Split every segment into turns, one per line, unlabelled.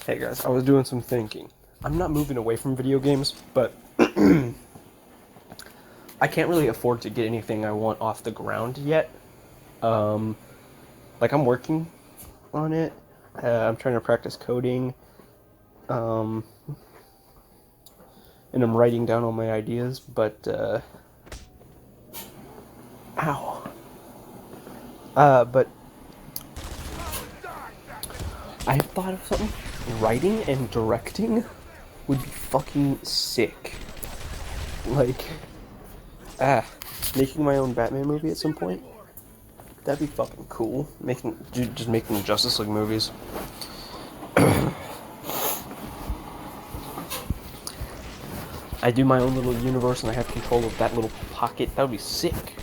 Hey guys, I was doing some thinking. I'm not moving away from video games, but I can't really afford to get anything I want off the ground yet. Um, I'm working on it. I'm trying to practice coding, um, and I'm writing down all my ideas. But ow. But I thought of something. Writing and directing would be fucking sick. Like, ah, making my own Batman movie at some point. That'd be fucking cool. Just making Justice League movies. I do my own little universe and I have control of that little pocket. That would be sick.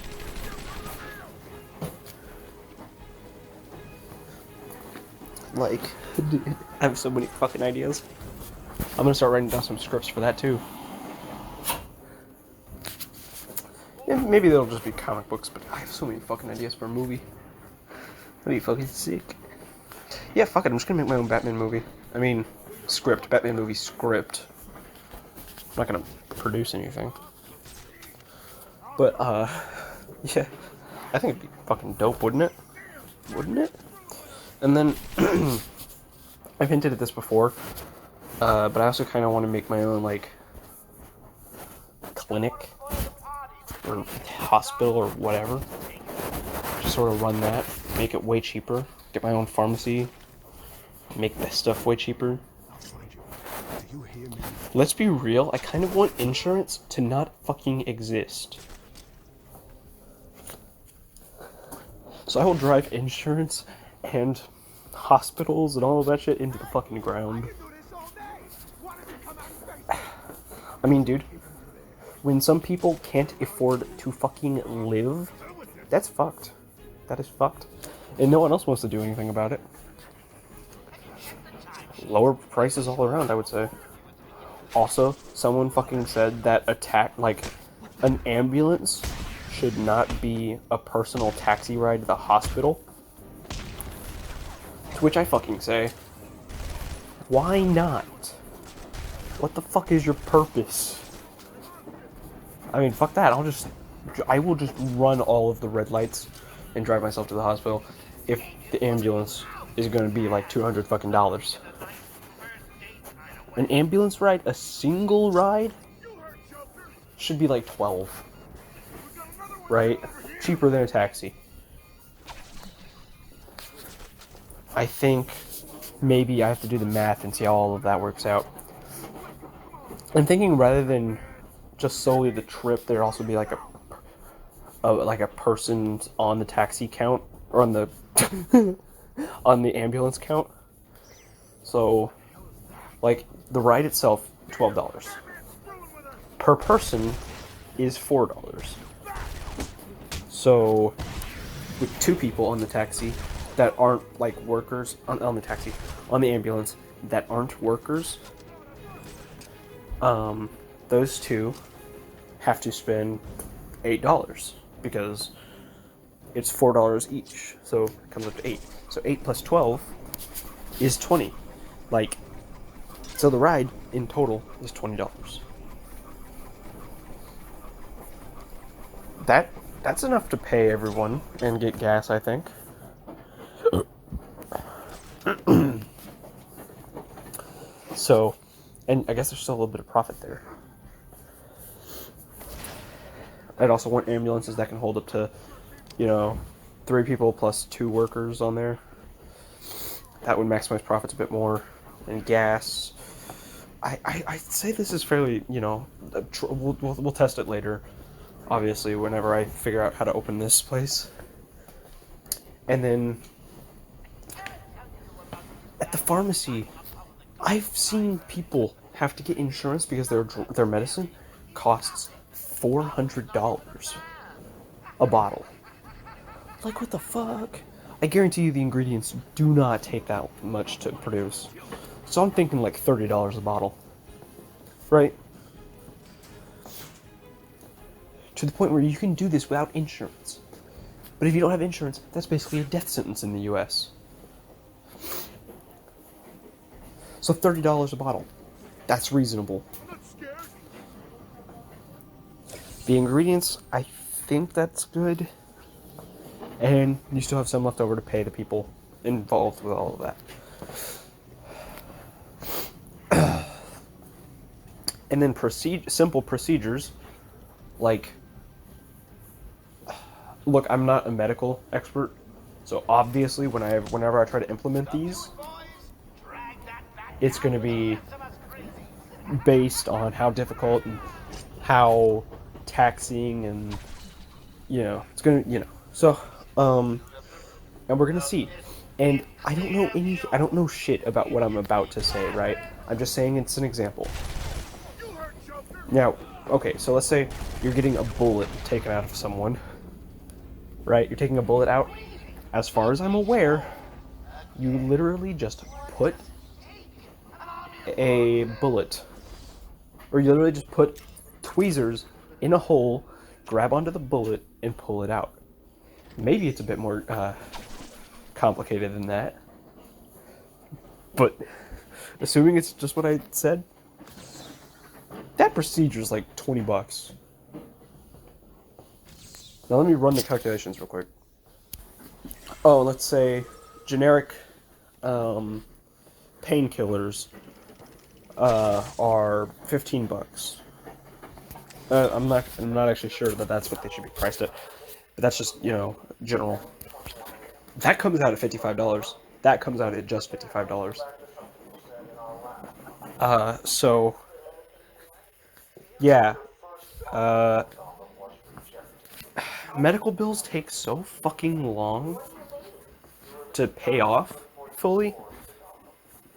Like, I have so many fucking ideas. I'm gonna start writing down some scripts for that too. Yeah, maybe they'll just be comic books, but I have so many fucking ideas for a movie. That'd be fucking sick. Yeah, fuck it, I'm just gonna make my own Batman movie. I mean, script. Batman movie script. I'm not gonna produce anything. But, yeah. I think it'd be fucking dope, wouldn't it? Wouldn't it? And then, I've hinted at this before, but I also kind of want to make my own, like, clinic, or hospital, or whatever. Just sort of run that, make it way cheaper, get my own pharmacy, make this stuff way cheaper. Let's be real, I kind of want insurance to not fucking exist. So I will drive insurance and hospitals and all of that shit into the fucking ground. I mean, dude, when some people can't afford to fucking live, that's fucked. That is fucked. And no one else wants to do anything about it. Lower prices all around, I would say. Also, someone fucking said that an ambulance should not be a personal taxi ride to the hospital. To which I fucking say, why not? What the fuck is your purpose? I mean, fuck that. I will just run all of the red lights and drive myself to the hospital if the ambulance is gonna be like $200 fucking dollars. An ambulance ride, a single ride, should be like 12. Right? Cheaper than a taxi. I think maybe I have to do the math and see how all of that works out. I'm thinking rather than just solely the trip, there'd also be like a person on the taxi count, or on the on the ambulance count. So, like, the ride itself, $12. Per person is $4. So, with two people on the taxi that aren't, like, workers, on the ambulance, that aren't workers, those two have to spend $8, because it's $4 each, so it comes up to 8. So 8 plus 12 is 20. Like, so the ride in total is $20. That's enough to pay everyone and get gas, I think. So, and I guess there's still a little bit of profit there. I'd also want ambulances that can hold up to, 3 people plus 2 workers on there. That would maximize profits a bit more. And gas. I'd say this is fairly, we'll test it later. Obviously, whenever I figure out how to open this place. And then, at the pharmacy, I've seen people have to get insurance because their medicine costs $400 a bottle. Like, what the fuck? I guarantee you the ingredients do not take that much to produce. So I'm thinking like $30 a bottle. Right? To the point where you can do this without insurance. But if you don't have insurance, that's basically a death sentence in the US. So So $30 a bottle. That's reasonable. The ingredients, I think that's good. And you still have some left over to pay the people involved with all of that. And then simple procedures, like, look, I'm not a medical expert, so obviously whenever I try to implement these, it's going to be based on how difficult and how taxing and, it's going to, so, and we're going to see. And I don't know shit about what I'm about to say, right? I'm just saying it's an example. Now, okay, so let's say you're getting a bullet taken out of someone, right? You're taking a bullet out. As far as I'm aware, you literally just put a bullet, or you literally just put tweezers in a hole, grab onto the bullet, and pull it out. Maybe it's a bit more complicated than that, but assuming it's just what I said, that procedure is like $20. Now let me run the calculations real quick. Oh, let's say generic painkillers are $15. I'm not actually sure that that's what they should be priced at, but that's just general. That comes out at $55. That comes out at just $55. So yeah, medical bills take so fucking long to pay off fully.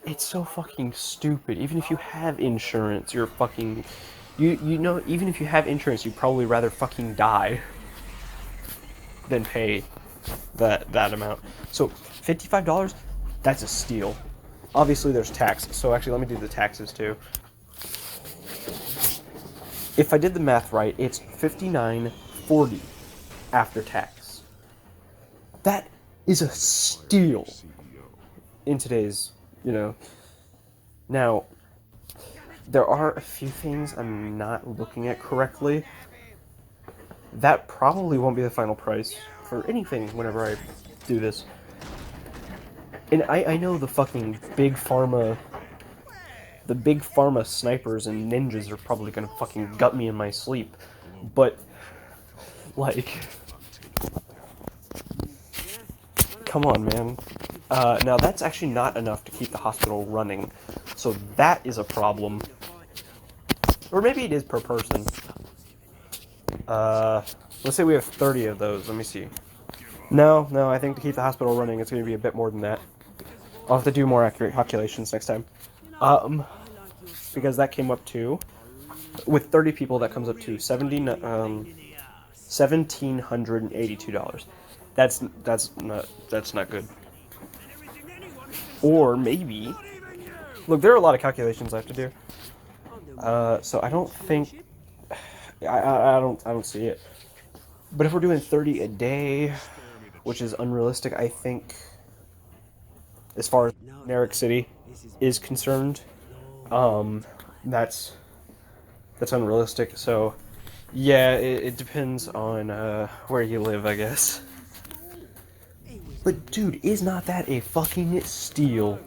It's so fucking stupid. Even if you have insurance, you're fucking... even if you have insurance, you'd probably rather fucking die than pay that amount. So, $55, that's a steal. Obviously, there's tax. So actually, let me do the taxes too. If I did the math right, it's $59.40 after tax. That is a steal in today's, Now, there are a few things I'm not looking at correctly. That probably won't be the final price for anything whenever I do this. And I know the fucking big pharma snipers and ninjas are probably gonna fucking gut me in my sleep. But, like, come on, man. Now, that's actually not enough to keep the hospital running. So that is a problem. Or maybe it is per person. Let's say we have 30 of those. Let me see. No, I think to keep the hospital running, it's going to be a bit more than that. I'll have to do more accurate calculations next time. Because that came up to... With 30 people, that comes up to $1,782. That's not good. Or maybe... Look, there are a lot of calculations I have to do. So I don't think... I don't see it. But if we're doing 30 a day, which is unrealistic, I think, as far as Narek City is concerned, that's unrealistic. So, yeah, it depends on where you live, I guess. But dude, is not that a fucking steal?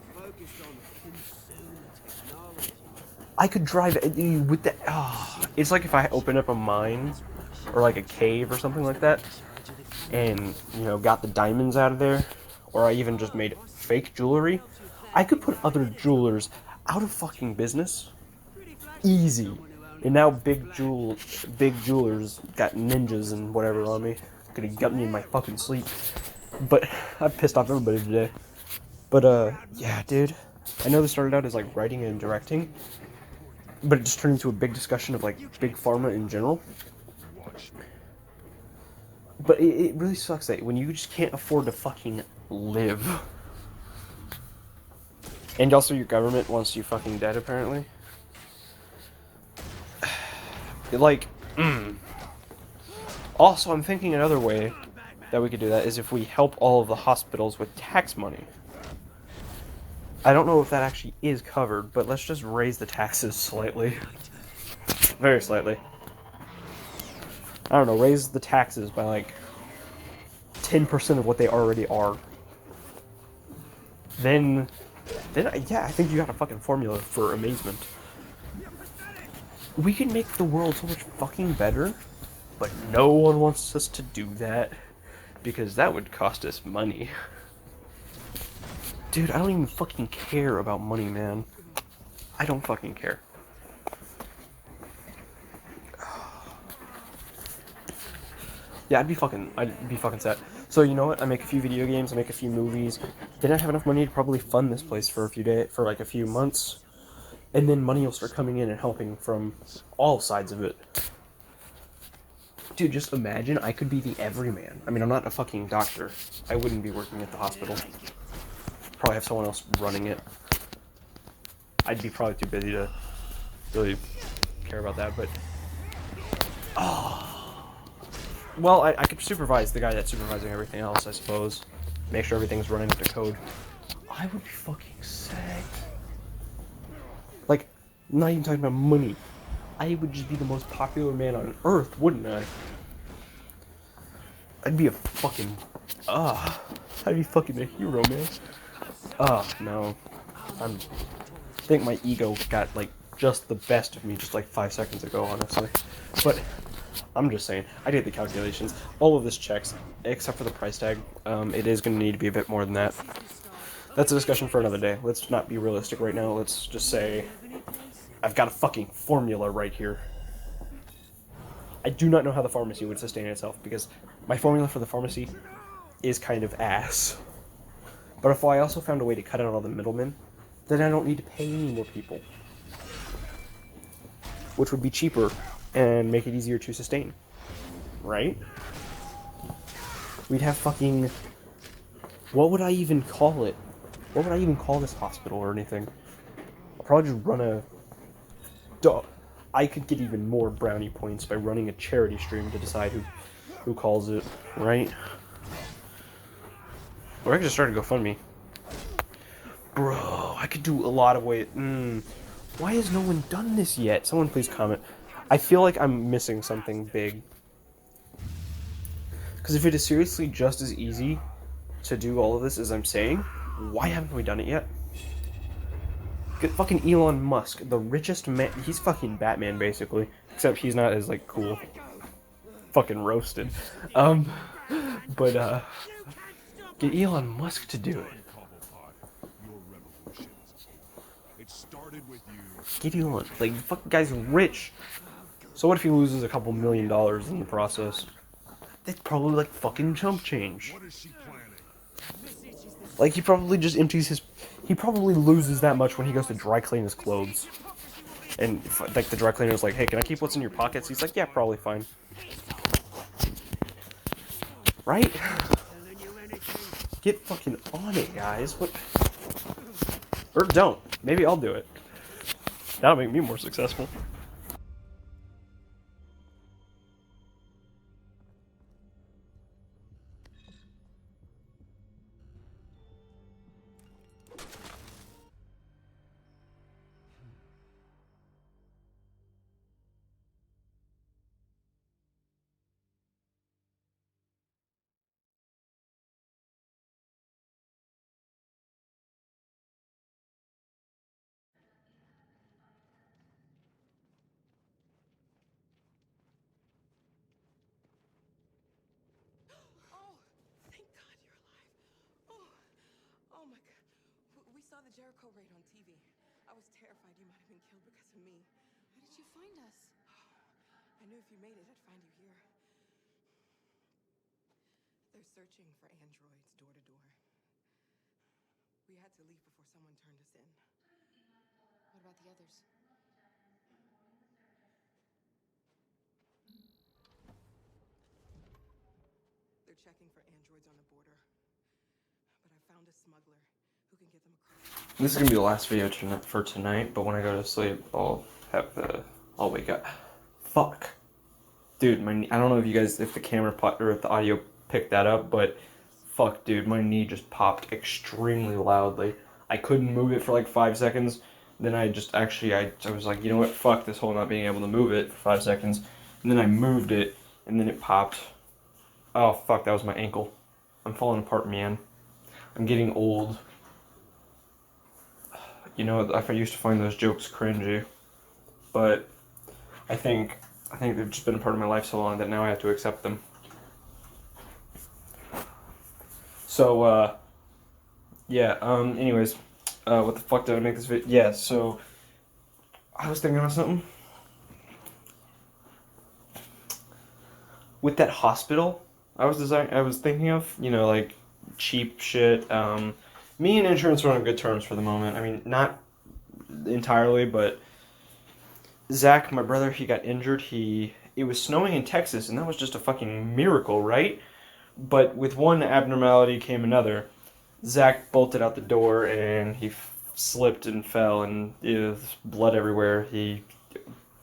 I could drive with that. Oh, it's like if I open up a mine or like a cave or something like that, and got the diamonds out of there, or I even just made fake jewelry. I could put other jewelers out of fucking business, easy. And now big jewelers got ninjas and whatever on me. Could have got me in my fucking sleep. But I pissed off everybody today. But yeah, dude. I know this started out as like writing and directing, but it just turned into a big discussion of like big pharma in general. But it really sucks that when you just can't afford to fucking live. And also your government wants you fucking dead, apparently. Like, Also, I'm thinking another way that we could do that is if we help all of the hospitals with tax money. I don't know if that actually is covered, but let's just raise the taxes slightly. Very slightly. I don't know, raise the taxes by like 10% of what they already are. Then yeah, I think you got a fucking formula for amazement. We can make the world so much fucking better, but no one wants us to do that because that would cost us money. Dude, I don't even fucking care about money, man. I don't fucking care. Yeah, I'd be fucking set. So you know what? I make a few video games, I make a few movies. Then I have enough money to probably fund this place for like a few months. And then money will start coming in and helping from all sides of it. Dude, just imagine I could be the everyman. I mean, I'm not a fucking doctor. I wouldn't be working at the hospital. Probably have someone else running it. I'd be probably too busy to really care about that, but... Well, I could supervise the guy that's supervising everything else, I suppose. Make sure everything's running up to code. I would be fucking sick. Like, not even talking about money. I would just be the most popular man on Earth, wouldn't I? I'd be a fucking... I'd be fucking a hero, man. No. I think my ego got, like, just the best of me just, like, 5 seconds ago, honestly. But... I'm just saying, I did the calculations. All of this checks, except for the price tag. It is going to need to be a bit more than that. That's a discussion for another day. Let's not be realistic right now. Let's just say, I've got a fucking formula right here. I do not know how the pharmacy would sustain itself, because my formula for the pharmacy is kind of ass. But if I also found a way to cut out all the middlemen, then I don't need to pay any more people. Which would be cheaper and make it easier to sustain. Right? We'd have fucking... What would I even call it? What would I even call this hospital or anything? I'll probably just run a... I could get even more brownie points by running a charity stream to decide who calls it, right? Or I could just start a GoFundMe. Bro, I could do a lot of ways. Why has no one done this yet? Someone please comment. I feel like I'm missing something big. Because if it is seriously just as easy to do all of this as I'm saying, why haven't we done it yet? Get fucking Elon Musk, the richest man. He's fucking Batman, basically. Except he's not as, like, cool. Fucking roasted. But get Elon Musk to do it. Get Elon. Like, the fucking guy's rich. So what if he loses a couple $1 million in the process? That's probably like fucking chump change. Like he probably just empties his... He probably loses that much when he goes to dry clean his clothes. And if, like the dry cleaner's like, hey, can I keep what's in your pockets? He's like, yeah, probably fine. Right? Get fucking on it, guys. What? Or don't. Maybe I'll do it. That'll make me more successful.
Jericho raid on TV. I was terrified you might have been killed because of me.
How did you find us?
I knew if you made it, I'd find you here. They're searching for androids door to door. We had to leave before someone turned us in.
What about the others?
They're checking for androids on the border. But I found a smuggler who can get them across.
This is gonna be the last video for tonight, but when I go to sleep, I'll wake up. Fuck. Dude, I don't know if the camera or if the audio picked that up, but fuck, dude, my knee just popped extremely loudly. I couldn't move it for like 5 seconds. Then I just actually, I was like, you know what, fuck this whole not being able to move it for 5 seconds. And then I moved it, and then it popped. Oh, fuck, that was my ankle. I'm falling apart, man. I'm getting old. You know, I used to find those jokes cringy. But I think they've just been a part of my life so long that now I have to accept them. So, yeah, anyways, what the fuck did I make this video? Yeah, so, I was thinking about something. With that hospital, I was thinking of, you know, like, cheap shit. Me and insurance are on good terms for the moment. I mean, not entirely, but Zach, my brother, he got injured. It was snowing in Texas, and that was just a fucking miracle, right? But with one abnormality came another. Zach bolted out the door, and he slipped and fell, and there was blood everywhere. He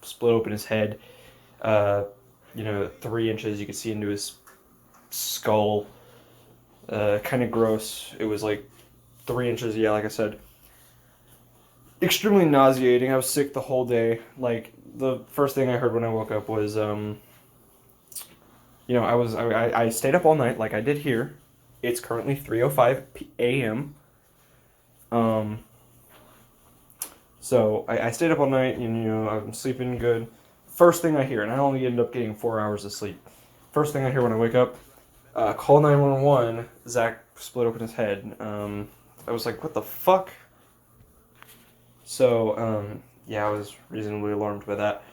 split open his head. 3 inches. You could see into his skull. Kind of gross. It was like 3 inches. Yeah, like I said. Extremely nauseating. I was sick the whole day. Like, the first thing I heard when I woke up was, I stayed up all night like I did here. It's currently 3:05 a.m. So I stayed up all night and, I'm sleeping good. First thing I hear, and I only ended up getting 4 hours of sleep. First thing I hear when I wake up, call 911, Zach split open his head. I was like, what the fuck? So, I was reasonably alarmed by that.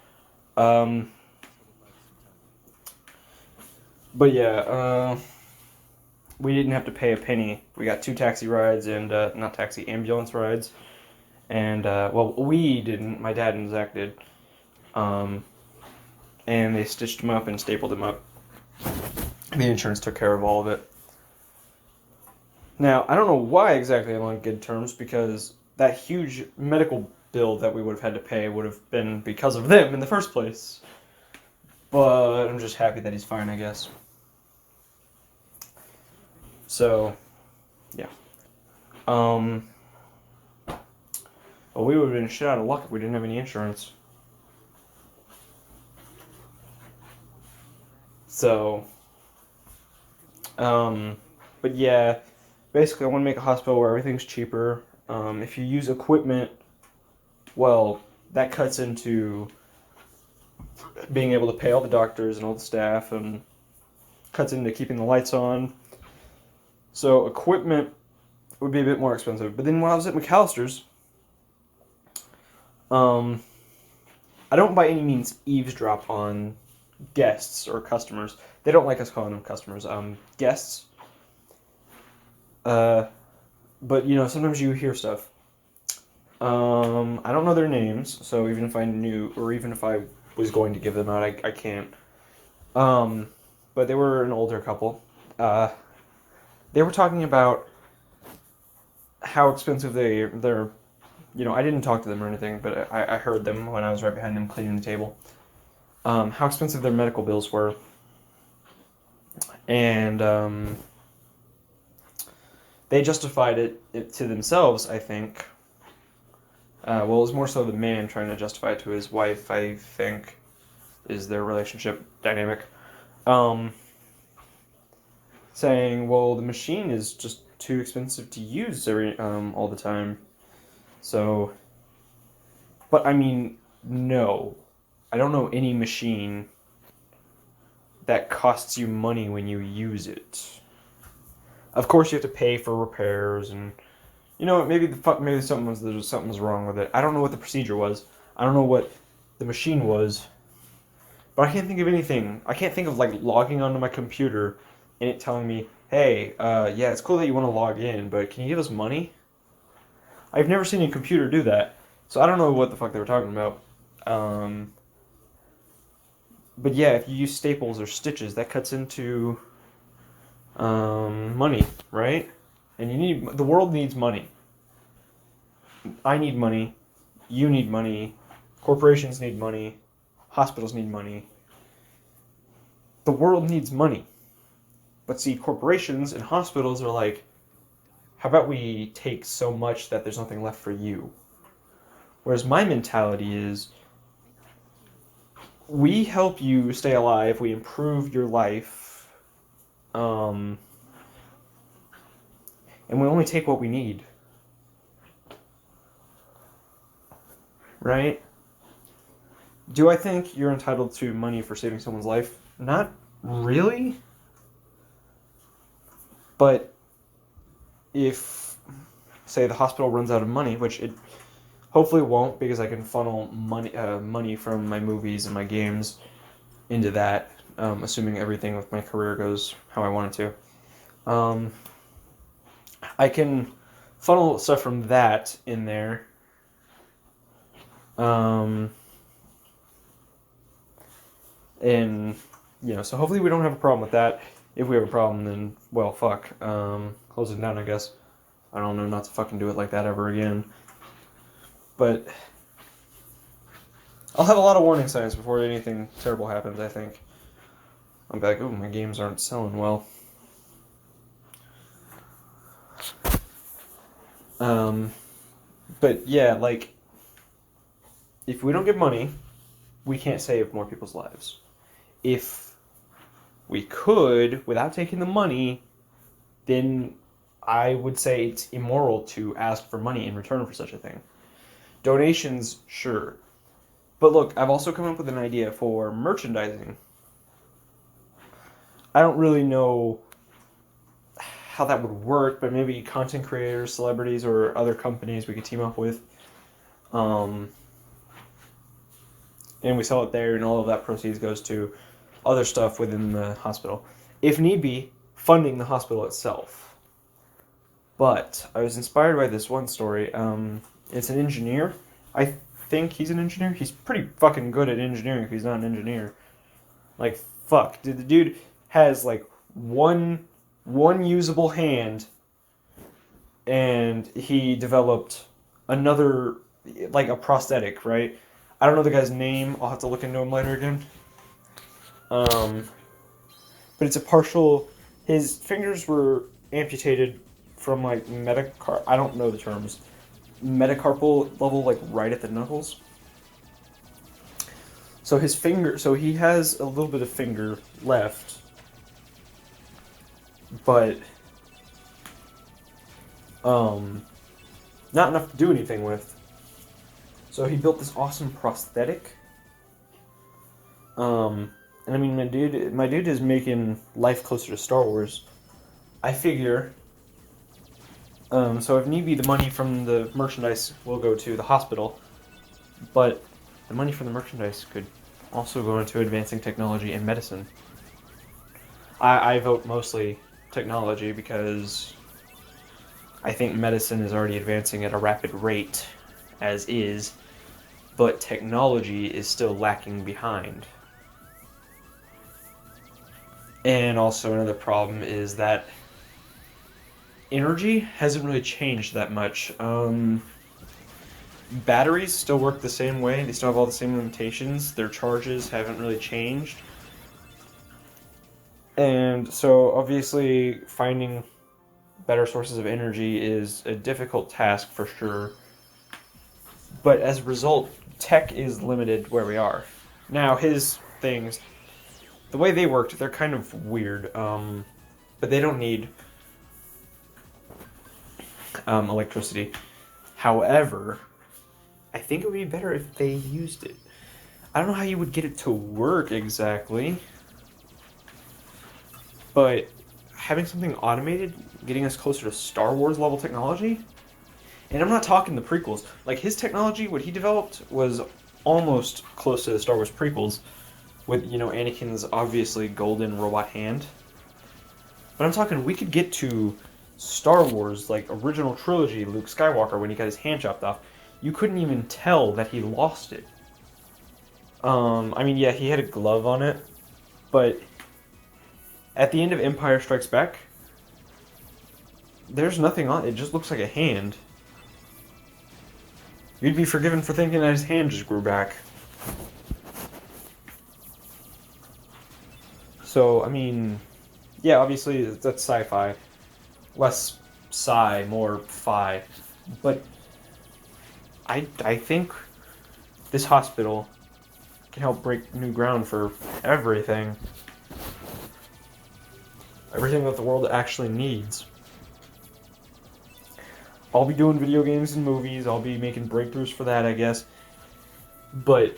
We didn't have to pay a penny. We got 2 taxi rides and, ambulance rides. And, we didn't. My dad and Zach did. And they stitched him up and stapled him up. The insurance took care of all of it. Now, I don't know why exactly I'm on good terms, because that huge medical bill that we would have had to pay would have been because of them in the first place. But I'm just happy that he's fine, I guess. So, yeah. Well, we would have been shit out of luck if we didn't have any insurance. So, but yeah, basically I want to make a hospital where everything's cheaper. If you use equipment, well, that cuts into being able to pay all the doctors and all the staff, and cuts into keeping the lights on. So equipment would be a bit more expensive. But then when I was at McAllister's, I don't by any means eavesdrop on guests or customers. They don't like us calling them customers. Guests. But, sometimes you hear stuff. I don't know their names, so even if I knew, or even if I was going to give them out, I can't. But they were an older couple. They were talking about how expensive they're, I didn't talk to them or anything, but I heard them when I was right behind them cleaning the table. How expensive their medical bills were. And, they justified it to themselves, I think. It was more so the man trying to justify it to his wife, I think, is their relationship dynamic. Saying, well, the machine is just too expensive to use all the time. So, but I mean, no. I don't know any machine that costs you money when you use it. Of course, you have to pay for repairs, and maybe something was wrong with it. I don't know what the procedure was. I don't know what the machine was, but I can't think of anything. I can't think of logging onto my computer and it telling me, "Hey, it's cool that you want to log in, but can you give us money?" I've never seen a computer do that, so I don't know what the fuck they were talking about. But yeah, if you use staples or stitches, that cuts into money, right? And the world needs money. I need money. You need money. Corporations need money. Hospitals need money. The world needs money. But see, corporations and hospitals are like, how about we take so much that there's nothing left for you? Whereas my mentality is, we help you stay alive, we improve your life, and we only take what we need. Right? Do I think you're entitled to money for saving someone's life? Not really. But if, say, the hospital runs out of money, which it hopefully won't, because I can funnel money from my movies and my games into that, assuming everything with my career goes how I want it to. I can funnel stuff from that in there. And, so hopefully we don't have a problem with that. If we have a problem, then, well, fuck. Close it down, I guess. I don't know, not to fucking do it like that ever again. But I'll have a lot of warning signs before anything terrible happens, I think. I'm like, oh, my games aren't selling well. But yeah, like, if we don't get money, we can't save more people's lives. If we could, without taking the money, then I would say it's immoral to ask for money in return for such a thing. Donations, sure. But look, I've also come up with an idea for merchandising. I don't really know how that would work, but maybe content creators, celebrities, or other companies we could team up with. And we sell it there, and all of that proceeds goes to other stuff within the hospital. If need be, funding the hospital itself. But I was inspired by this one story. It's an engineer. I think he's an engineer. He's pretty fucking good at engineering if he's not an engineer. Like, fuck. The dude has, like, one usable hand, and he developed another, like, a prosthetic, right? I don't know the guy's name. I'll have to look into him later again. But it's a partial... His fingers were amputated from, like, I don't know the terms. Metacarpal level, like, right at the knuckles. So his finger... So he has a little bit of finger left. But... not enough to do anything with. So he built this awesome prosthetic. And I mean, my dude is making life closer to Star Wars. I figure. So if need be, the money from the merchandise will go to the hospital, but the money from the merchandise could also go into advancing technology and medicine. I vote mostly technology because I think medicine is already advancing at a rapid rate, as is, but technology is still lacking behind. And also another problem is that energy hasn't really changed that much. Batteries still work the same way. They still have all the same limitations. Their charges haven't really changed. And so obviously finding better sources of energy is a difficult task for sure. But as a result, tech is limited where we are. Now his things, the way they worked, they're kind of weird. But they don't need electricity. However, I think it would be better if they used it. I don't know how you would get it to work exactly, but having something automated, getting us closer to Star Wars level technology, and I'm not talking the prequels. Like, his technology, what he developed, was almost close to the Star Wars prequels, with, Anakin's obviously golden robot hand. But I'm talking, we could get to Star Wars, like, original trilogy, Luke Skywalker, when he got his hand chopped off. You couldn't even tell that he lost it. I mean, yeah, he had a glove on it, but at the end of Empire Strikes Back, there's nothing on it. It just looks like a hand. You'd be forgiven for thinking that his hand just grew back. So, I mean, yeah, obviously that's sci-fi. Less
psi, more phi. But I think this hospital can help break new ground for everything. Everything that the world actually needs. I'll be doing video games and movies. I'll be making breakthroughs for that, I guess. But,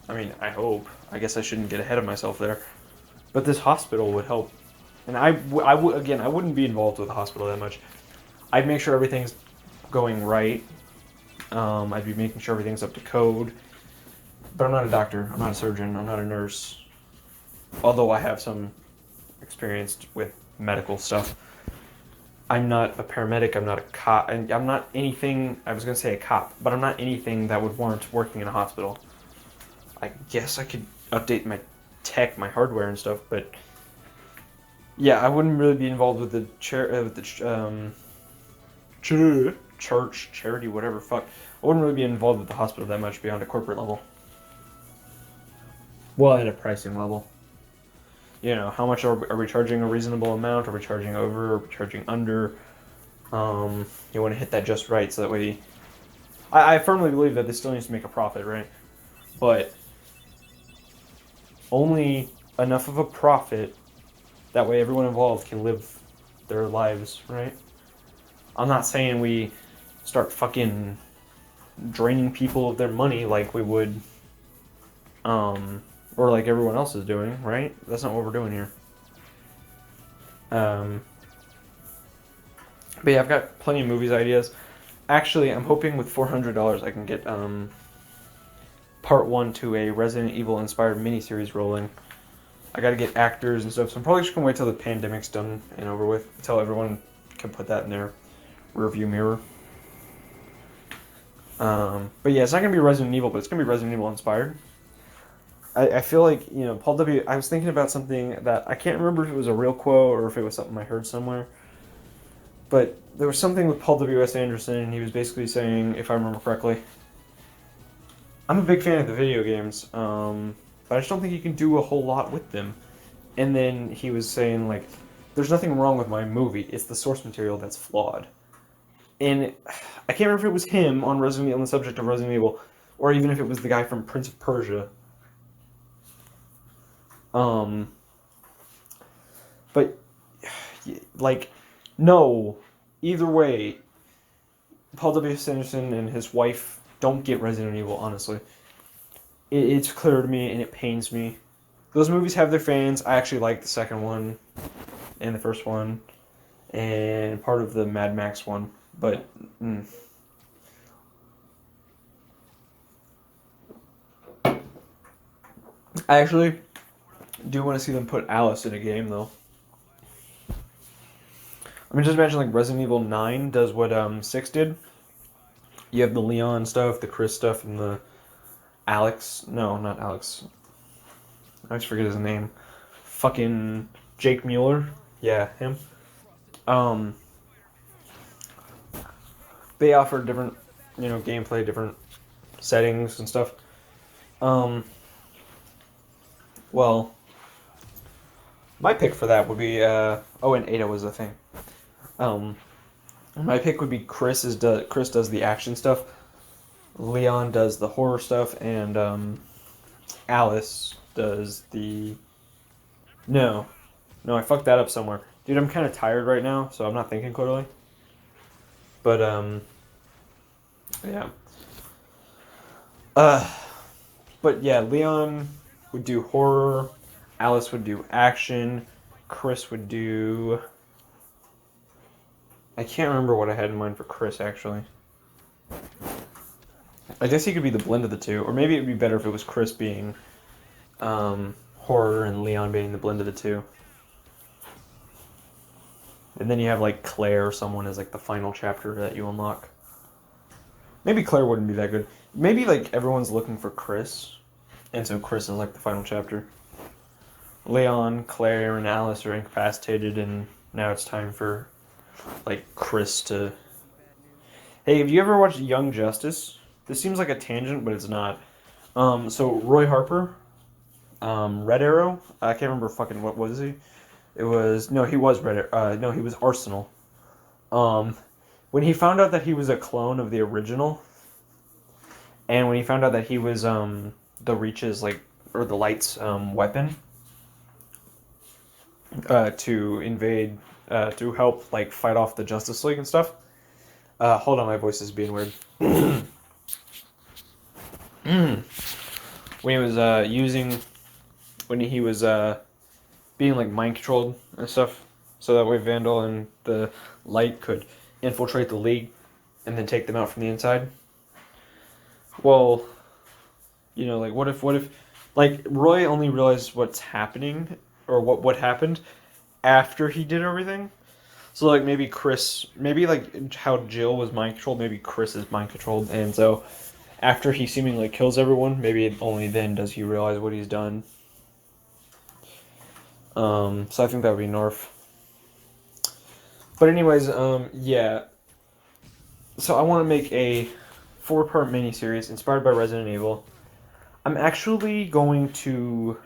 I mean, I hope. I guess I shouldn't get ahead of myself there. But this hospital would help. And I wouldn't be involved with the hospital that much. I'd make sure everything's going right. I'd be making sure everything's up to code. But I'm not a doctor. I'm not a surgeon. I'm not a nurse. Although I have some experience with medical stuff. I'm not a paramedic. I'm not a cop. And I'm not anything. I was going to say a cop. But I'm not anything that would warrant working in a hospital. I guess I could update my tech, my hardware and stuff. But yeah, I wouldn't really be involved with the church, charity, whatever, fuck. I wouldn't really be involved with the hospital that much beyond a corporate level. Well, at a pricing level. You know, how much are we charging a reasonable amount? Are we charging over? Are we charging under? You want to hit that just right so that way... I firmly believe that this still needs to make a profit, right? But only enough of a profit that way everyone involved can live their lives, right? I'm not saying we start fucking draining people of their money like we would, or like everyone else is doing, right? That's not what we're doing here. But yeah, I've got plenty of movies ideas. Actually, I'm hoping with $400 I can get part 1 to a Resident Evil inspired miniseries rolling. I gotta get actors and stuff, so I'm probably just gonna wait till the pandemic's done and over with, until everyone can put that in their rearview mirror. But yeah, it's not gonna be Resident Evil, but it's gonna be Resident Evil inspired. I feel like, you know, Paul W. I was thinking about something that I can't remember if it was a real quote or if it was something I heard somewhere. But there was something with Paul W.S. Anderson, and he was basically saying, if I remember correctly, I'm a big fan of the video games, but I just don't think you can do a whole lot with them. And then he was saying, like, there's nothing wrong with my movie. It's the source material that's flawed. And I can't remember if it was him on the subject of Resident Evil, or even if it was the guy from Prince of Persia. But, like, no. Either way, Paul W. Anderson and his wife don't get Resident Evil, honestly. It's clear to me, and it pains me. Those movies have their fans. I actually like the second one, and the first one, and part of the Mad Max one, but... I actually do want to see them put Alice in a game, though. I mean, just imagine, like, Resident Evil 9 does what 6 did. You have the Leon stuff, the Chris stuff, and the Alex. No, not Alex. I always forget his name. Fucking Jake Mueller. Yeah, him. They offer different, you know, gameplay, different settings and stuff. Well, my pick for that would be, and Ada was the thing. My pick would be Chris does the action stuff, Leon does the horror stuff, and Alice does the... No, I fucked that up somewhere. Dude, I'm kind of tired right now, so I'm not thinking clearly. But, yeah. But yeah, Leon would do horror, Alice would do action, Chris would do... I can't remember what I had in mind for Chris, actually. I guess he could be the blend of the two, or maybe it would be better if it was Chris being horror and Leon being the blend of the two. And then you have, like, Claire or someone as, like, the final chapter that you unlock. Maybe Claire wouldn't be that good. Maybe, like, everyone's looking for Chris, and so Chris is, like, the final chapter. Leon, Claire, and Alice are incapacitated, and now it's time for, like, Chris to... Hey, have you ever watched Young Justice? This seems like a tangent, but it's not. So, Roy Harper, Red Arrow, I can't remember fucking, what was he? It was, no, he was Red Arrow, no, he was Arsenal. When he found out that he was a clone of the original, and when he found out that he was the Reach's or the Light's weapon to invade, to help fight off the Justice League and stuff. Hold on, my voice is being weird. When he was being mind controlled and stuff, so that way Vandal and the Light could infiltrate the League and then take them out from the inside. Well, what if Roy only realized what's happening or what happened after he did everything. So maybe Chris, how Jill was mind controlled, maybe Chris is mind controlled, and so after he seemingly kills everyone, maybe only then does he realize what he's done. So I think that would be North. But anyways, yeah. So I want to make a 4-part miniseries inspired by Resident Evil. I'm actually going to...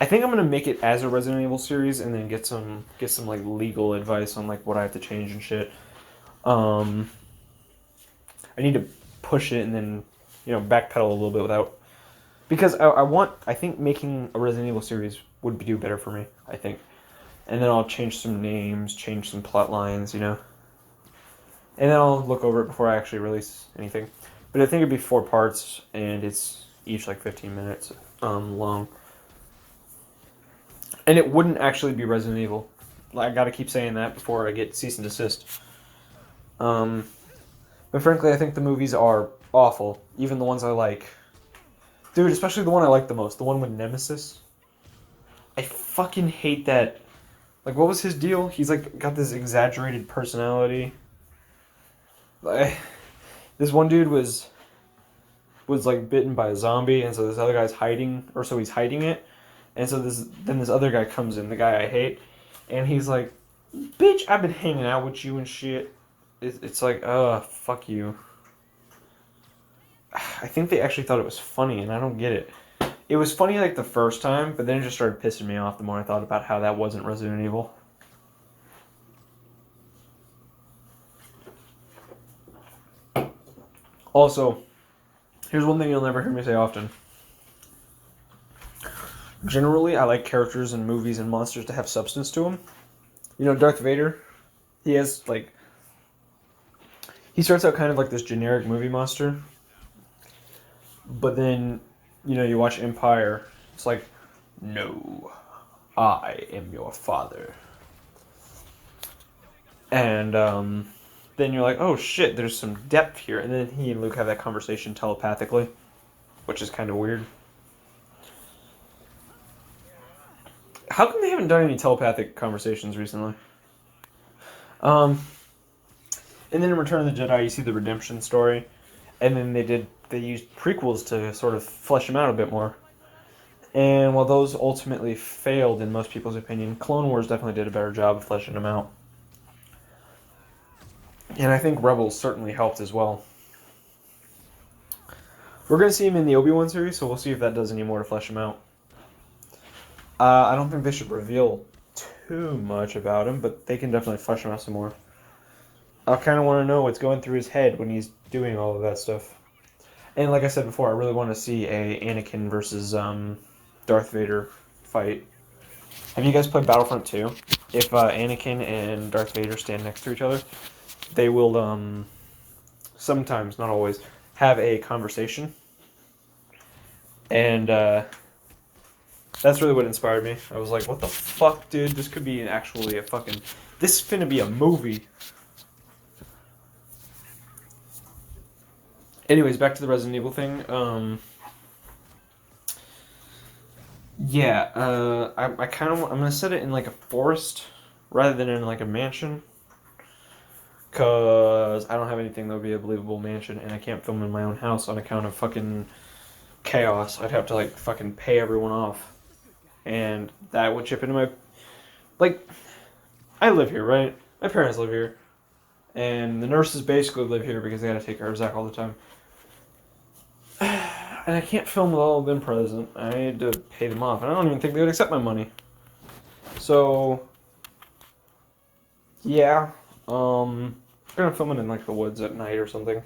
I think I'm going to make it as a Resident Evil series and then get some legal advice on what I have to change and shit. I need to push it and then, backpedal a little bit without... Because I think making a Resident Evil series would do better for me, I think. And then I'll change some names, change some plot lines, And then I'll look over it before I actually release anything. But I think it'd be 4 parts, and it's each 15 minutes long. And it wouldn't actually be Resident Evil. I gotta keep saying that before I get cease and desist. But frankly, I think the movies are awful. Even the ones I like. Dude, especially the one I like the most. The one with Nemesis. I fucking hate that. What was his deal? He's got this exaggerated personality. This one dude was bitten by a zombie, and so this other guy's hiding, or so he's hiding it. And so this other guy comes in, the guy I hate, and he's like, "Bitch, I've been hanging out with you and shit." It's fuck you. I think they actually thought it was funny, and I don't get it. It was funny the first time, but then it just started pissing me off the more I thought about how that wasn't Resident Evil. Also, here's one thing you'll never hear me say often. Generally, I like characters in movies and monsters to have substance to them. Darth Vader, he has, he starts out kind of this generic movie monster. But then, you watch Empire, it's no, I am your father. And, then you're like, oh shit, there's some depth here. And then he and Luke have that conversation telepathically, which is kind of weird. How come they haven't done any telepathic conversations recently? And then in Return of the Jedi, you see the redemption story. And then they used prequels to sort of flesh them out a bit more. And while those ultimately failed in most people's opinion, Clone Wars definitely did a better job of fleshing them out. And I think Rebels certainly helped as well. We're going to see him in the Obi-Wan series, so we'll see if that does any more to flesh him out. I don't think they should reveal too much about him, but they can definitely flesh him out some more. I kind of want to know what's going through his head when he's doing all of that stuff. And like I said before, I really want to see a Anakin versus Darth Vader fight. Have you guys played Battlefront 2? If Anakin and Darth Vader stand next to each other, they will sometimes, not always, have a conversation. And that's really what inspired me. I was like, what the fuck, dude? This could be actually a fucking... This is finna be a movie. Anyways, back to the Resident Evil thing. I kind of... I'm gonna set it in a forest rather than in a mansion. Because I don't have anything that would be a believable mansion, and I can't film in my own house on account of fucking chaos. I'd have to fucking pay everyone off. And that would chip into my... I live here, right? My parents live here. And the nurses basically live here because they gotta take care of Zach all the time. And I can't film with all of them present. I need to pay them off. And I don't even think they would accept my money. So Yeah. Gonna film it in like the woods at night or something.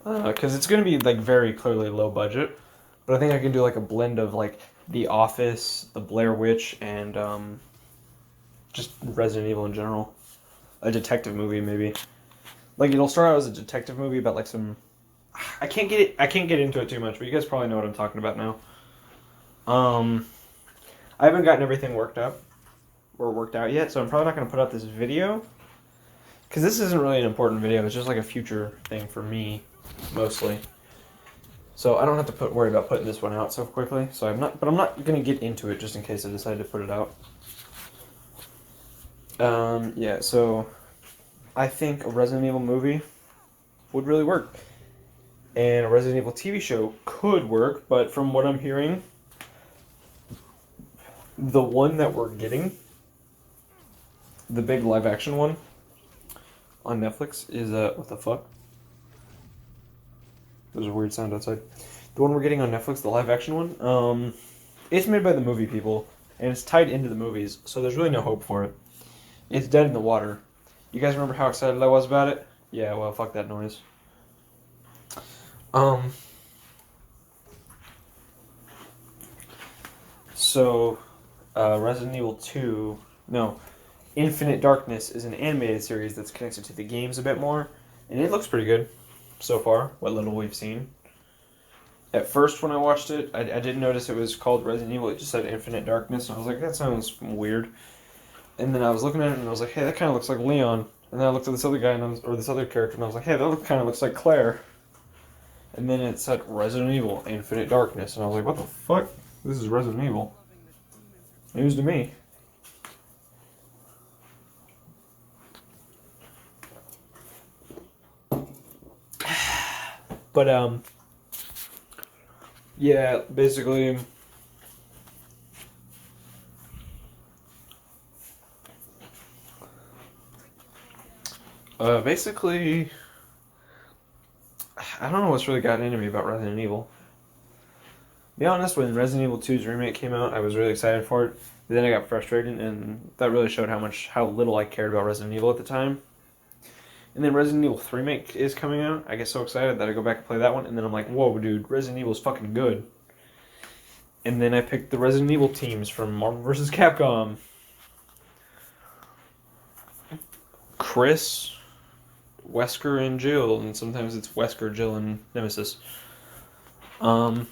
Because it's gonna be like very clearly low budget, but I think I can do like a blend of like The Office, The Blair Witch, and just Resident Evil in general. A detective movie maybe. Like it'll start out as a detective movie about like some. I can't get into it too much, but you guys probably know what I'm talking about now. I haven't gotten everything worked out yet, so I'm probably not gonna put out this video. Because this isn't really an important video, it's just like a future thing for me, mostly. So I don't have to worry about putting this one out so quickly. So I'm not gonna get into it just in case I decide to put it out. Yeah, so I think a Resident Evil movie would really work. And a Resident Evil TV show could work, but from what I'm hearing, the one that we're getting, the big live action one, on Netflix is what the fuck? There's a weird sound outside. The one we're getting on Netflix, the live action one, it's made by the movie people and it's tied into the movies, so there's really no hope for it. It's dead in the water. You guys remember how excited I was about it? Yeah, well, fuck that noise. So Resident Evil 2, no, Infinite Darkness is an animated series that's connected to the games a bit more, and it looks pretty good so far, what little we've seen. At first, when I watched it, I didn't notice it was called Resident Evil, it just said Infinite Darkness, and I was like, that sounds weird. And then I was looking at it, and I was like, hey, that kind of looks like Leon. And then I looked at this other guy, or this other character, and I was like, hey, that kind of looks like Claire. And then it said Resident Evil, Infinite Darkness, and I was like, what the fuck? This is Resident Evil. News to me. But, yeah, basically, I don't know what's really gotten into me about Resident Evil. To be honest, when Resident Evil 2's remake came out, I was really excited for it. But then I got frustrated, and that really showed how little I cared about Resident Evil at the time. And then Resident Evil 3 remake is coming out. I get so excited that I go back and play that one, and then I'm like, whoa, dude, Resident Evil's fucking good. And then I picked the Resident Evil teams from Marvel vs. Capcom. Chris, Wesker, and Jill, and sometimes it's Wesker, Jill, and Nemesis. And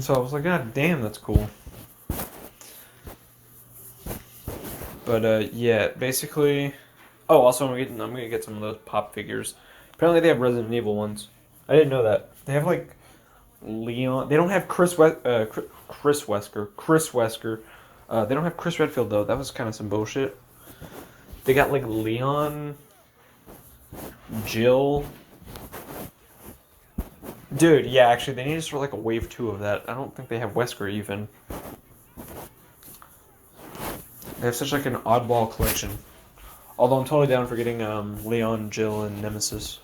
so I was like, God damn, that's cool. But yeah, basically. Oh, also I'm gonna get some of those pop figures. Apparently they have Resident Evil ones. I didn't know that. They have like Leon. They don't have Chris Wesker. They don't have Chris Redfield though. That was kind of some bullshit. They got like Leon, Jill. Dude, yeah, actually, they need to start like a wave 2 of that. I don't think they have Wesker even. They have such like an oddball collection. Although I'm totally down for getting Leon, Jill, and Nemesis.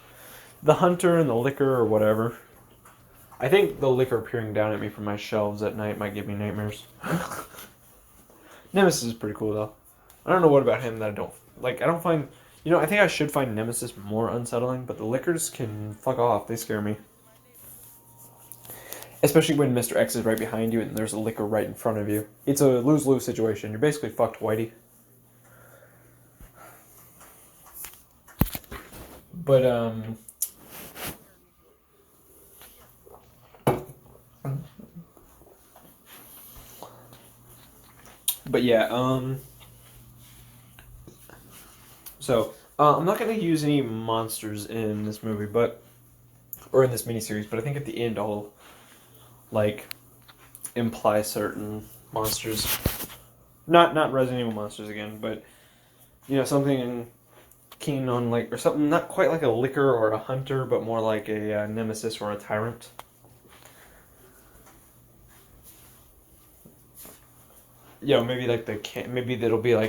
The Hunter and the Licker or whatever. I think the Licker peering down at me from my shelves at night might give me nightmares. Nemesis is pretty cool though. I don't know what about him that I don't like. I don't find, I think I should find Nemesis more unsettling, but the Lickers can fuck off. They scare me. Especially when Mr. X is right behind you and there's a Licker right in front of you. It's a lose-lose situation. You're basically fucked, Whitey. But, yeah, so, I'm not going to use any monsters in this movie, or in this miniseries, but I think at the end I'll, imply certain monsters. Not Resident Evil monsters again, but, something keen on, or something not quite like a Licker or a Hunter, but more like a Nemesis or a Tyrant. Maybe maybe that'll be I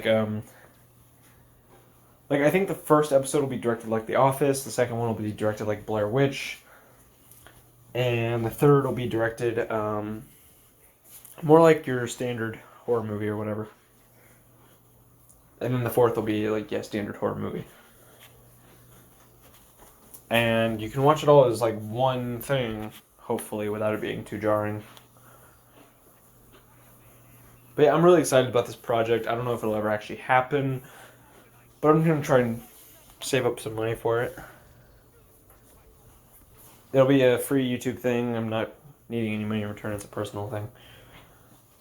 think the first episode will be directed like The Office, the second one will be directed like Blair Witch, And the third will be directed more like your standard horror movie or whatever. And then the fourth will be like, yeah, standard horror movie. And you can watch it all as like one thing, hopefully, without it being too jarring. But yeah, I'm really excited about this project. I don't know if it'll ever actually happen, but I'm going to try and save up some money for it. It'll be a free YouTube thing. I'm not needing any money in return. It's a personal thing.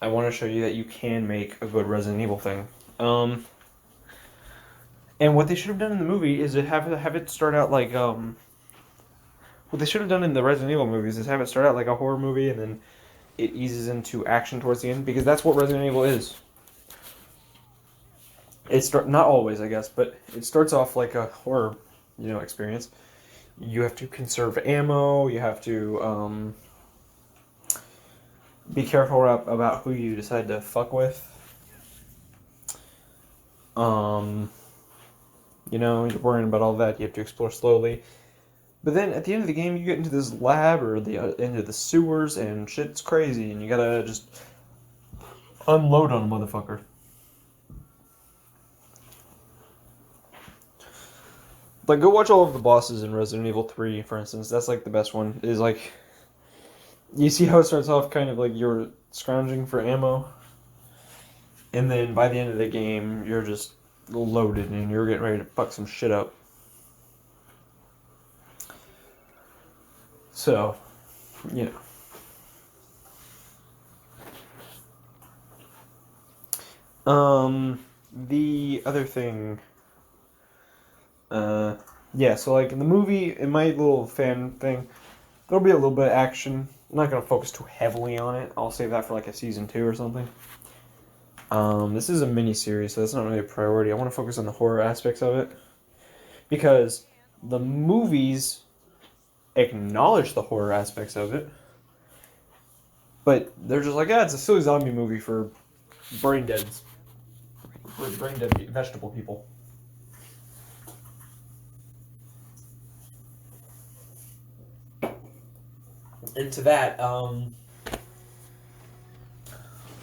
I want to show you that you can make a good Resident Evil thing. And what they should have done in the movie is to have it start out like what they should have done in the Resident Evil movies is have it start out like a horror movie and then it eases into action towards the end, because that's what Resident Evil is. Not always, I guess, but it starts off like a horror, experience. You have to conserve ammo. You have to be careful about who you decide to fuck with. You're worrying about all that. You have to explore slowly. But then at the end of the game, you get into this lab or into the sewers, and shit's crazy, and you gotta just unload on a motherfucker. Like, go watch all of the bosses in Resident Evil 3, for instance. That's, like, the best one. Is, like, you see how it starts off kind of like you're scrounging for ammo? And then by the end of the game, you're just loaded and you're getting ready to fuck some shit up. So, the other thing, so like in the movie, in my little fan thing, there'll be a little bit of action. I'm not going to focus too heavily on it. I'll save that for like a season 2 or something. This is a mini-series, so that's not really a priority. I want to focus on the horror aspects of it, because the movies acknowledge the horror aspects of it, but they're just like, it's a silly zombie movie for brain dead vegetable people. And to that,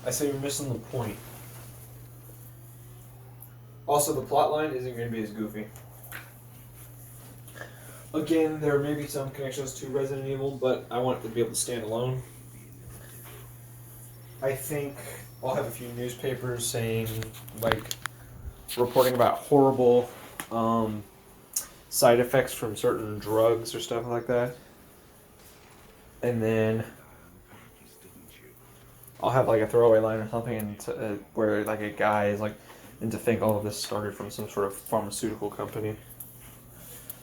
I say you're missing the point. Also, the plot line isn't going to be as goofy. Again, there may be some connections to Resident Evil, but I want it to be able to stand alone. I think I'll have a few newspapers saying, like, reporting about horrible side effects from certain drugs or stuff like that. And then I'll have, like, a throwaway line or something where, like, a guy is, like, and to think all of this started from some sort of pharmaceutical company.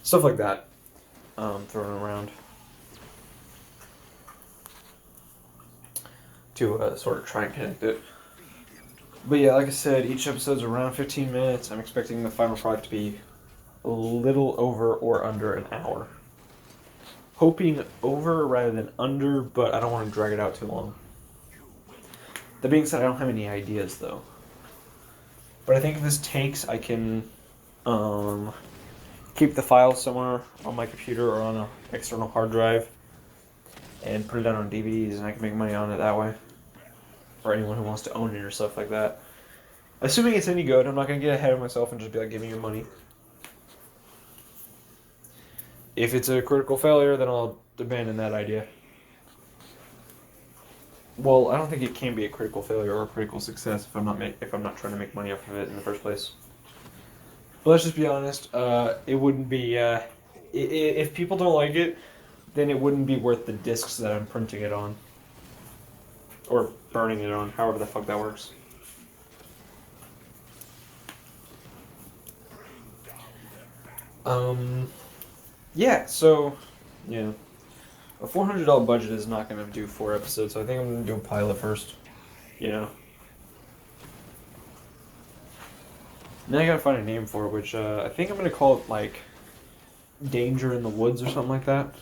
Stuff like that. Thrown around to sort of try and connect it. But yeah, like I said, each episode's around 15 minutes. I'm expecting the final product to be a little over or under an hour. Hoping over rather than under, but I don't want to drag it out too long. That being said, I don't have any ideas though. But I think if this takes, I can keep the files somewhere on my computer or on an external hard drive and put it out on DVDs, and I can make money on it that way. For anyone who wants to own it or stuff like that. Assuming it's any good, I'm not going to get ahead of myself and just be like, give me your money. If it's a critical failure, then I'll abandon that idea. Well, I don't think it can be a critical failure or a critical success if I'm not trying to make money off of it in the first place. But let's just be honest. It wouldn't be if people don't like it, then it wouldn't be worth the discs that I'm printing it on or burning it on. However the fuck that works. Yeah. So, yeah. A $400 budget is not going to do 4 episodes, so I think I'm going to do a pilot first. Then I gotta find a name for it, which I think I'm going to call it, like, Danger in the Woods or something like that.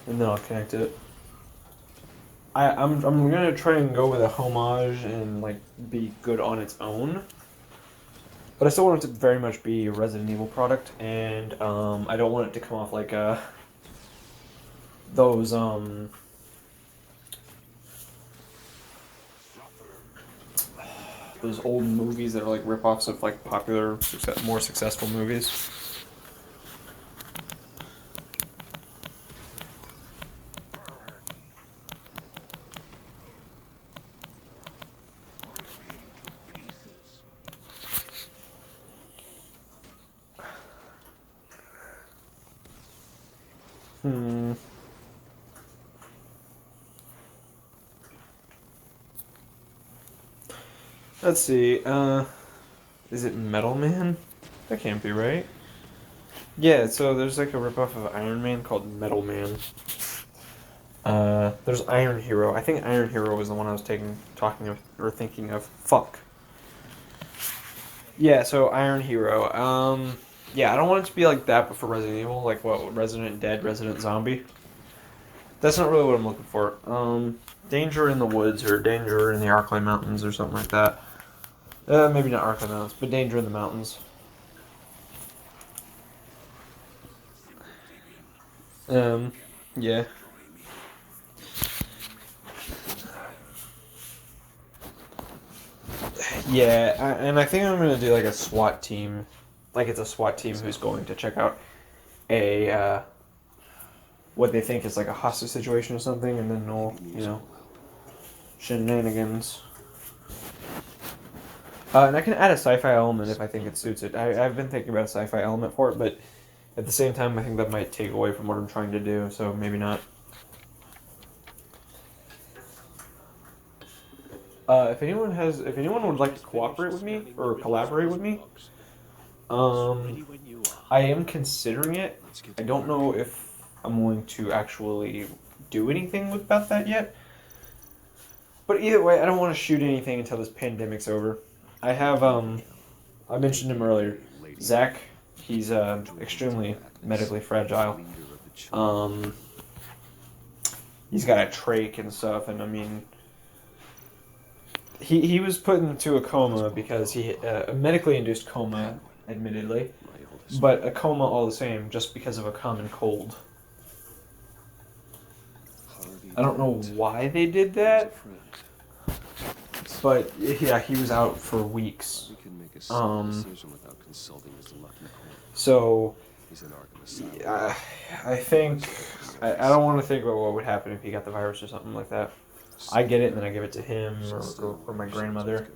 And then I'll connect it. I'm going to try and go with a homage and, like, be good on its own. But I still want it to very much be a Resident Evil product, and I don't want it to come off like those old movies that are like rip-offs of like popular, more successful movies. Let's see, is it Metal Man? That can't be right. Yeah, so there's like a ripoff of Iron Man called Metal Man. There's Iron Hero. I think Iron Hero was the one I was thinking of. Fuck. Yeah, so Iron Hero. Yeah, I don't want it to be like that, but for Resident Evil, like what, Resident Dead, Resident Zombie. That's not really what I'm looking for. Danger in the Woods or Danger in the Arklay Mountains or something like that. Maybe not Arklay Mountains, but Danger in the Mountains. Yeah. Yeah, and I think I'm gonna do like a SWAT team, like it's a SWAT team who's going to check out a what they think is like a hostage situation or something, and then they'll, you know, shenanigans. And I can add a sci-fi element if I think it suits it. I've been thinking about a sci-fi element for it, but at the same time, I think that might take away from what I'm trying to do, so maybe not. If anyone would like to cooperate with me or collaborate with me, I am considering it. I don't know if I'm going to actually do anything about that yet. But either way, I don't want to shoot anything until this pandemic's over. I have, I mentioned him earlier, Zach. He's extremely medically fragile. He's got a trach and stuff, and I mean, he was put into a coma because a medically induced coma, admittedly, but a coma all the same, just because of a common cold. I don't know why they did that, but yeah, he was out for weeks. So I think I don't want to think about what would happen if he got the virus or something like that. I get it, and then I give it to him or my grandmother.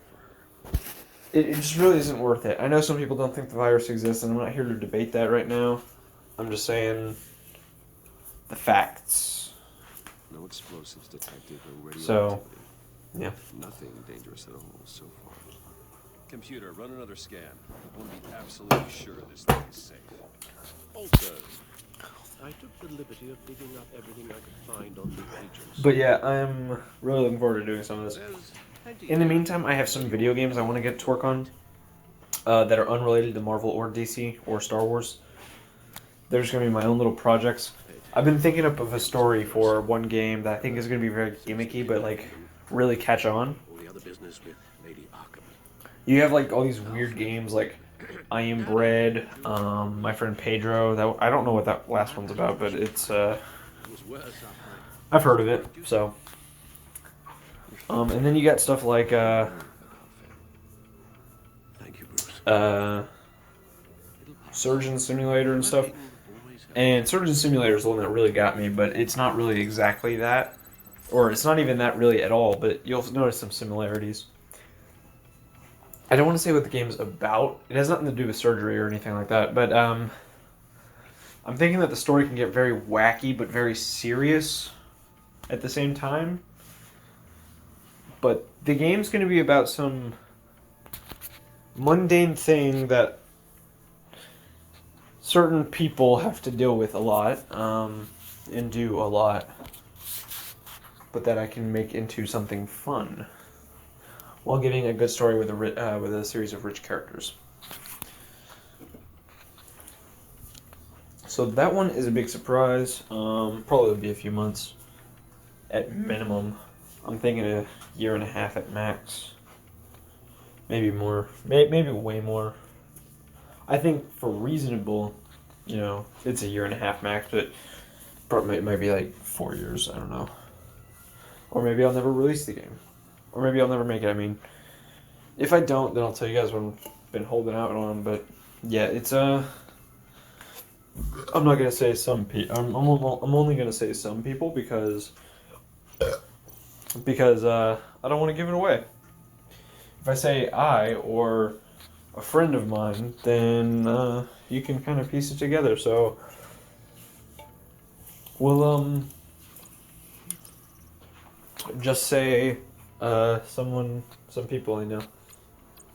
It just really isn't worth it. I know some people don't think the virus exists, and I'm not here to debate that right now. I'm just saying the facts.
No explosives detected or radioactivity.
So, yeah.
Nothing dangerous at all so far. Computer, run another scan. I want to be absolutely sure this thing is safe.
Also, I took the liberty of digging up everything I could find on the agents.
But yeah, I'm really looking forward to doing some of this. In the meantime, I have some video games I want to get to work on that are unrelated to Marvel or DC or Star Wars. They're just going to be my own little projects. I've been thinking up of a story for one game that I think is going to be very gimmicky, but like really catch on.
All the other business with Lady Arkham.
You have like all these weird games like I Am Bread, My Friend Pedro. That I don't know what that last one's about, but it's I've heard of it. So, and then you got stuff like
Thank you, Bruce.
Surgeon Simulator and stuff. And Surgeon Simulator is the one that really got me, but it's not really exactly that. Or it's not even that really at all, but you'll notice some similarities. I don't want to say what the game's about. It has nothing to do with surgery or anything like that, but I'm thinking that the story can get very wacky but very serious at the same time. But the game's going to be about some mundane thing that certain people have to deal with a lot, and do a lot, but that I can make into something fun, while giving a good story with a series of rich characters. So that one is a big surprise. Probably will be a few months, at minimum. I'm thinking a year and a half at max. Maybe more. Maybe way more. I think for reasonable, you know, it's a year and a half max, but probably it might be like 4 years. I don't know. Or maybe I'll never release the game. Or maybe I'll never make it. I mean, if I don't, then I'll tell you guys what I've been holding out on. But yeah, it's I'm not gonna say some people. I'm only gonna say some people because I don't want to give it away. If I say I or a friend of mine, then you can kind of piece it together. So we'll just say some people I know.